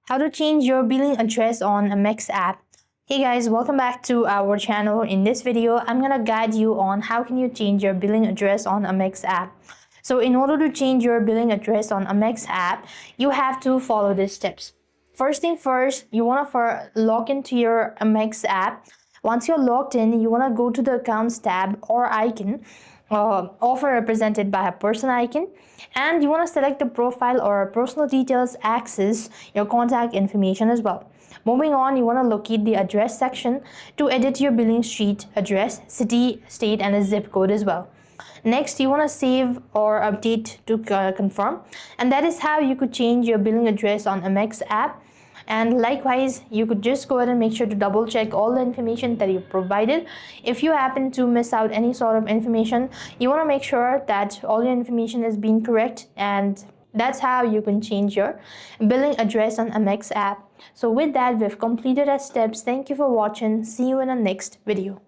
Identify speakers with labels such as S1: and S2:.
S1: How to change your billing address on Amex app. Hey guys, welcome back to our channel. In this video, I'm gonna guide you on how can you change your billing address on Amex app. So in order to change your billing address on Amex app, you have to follow these steps. First thing first, you wanna log into your Amex app. Once you're logged in, you wanna go to the accounts tab or icon, often represented by a person icon, and you want to select the profile or personal details, access your contact information as well. Moving on, you want to locate the address section to edit your billing street address, city, state, and a zip code as well. Next, you want to save or update to confirm, and that is how you could change your billing address on Amex app. And likewise, you could just go ahead and make sure to double check all the information that you provided. If you happen to miss out any sort of information, you want to make sure that all your information is being correct, and that's how you can change your billing address on Amex app. So with that, we've completed our steps. Thank you for watching. See you in the next video.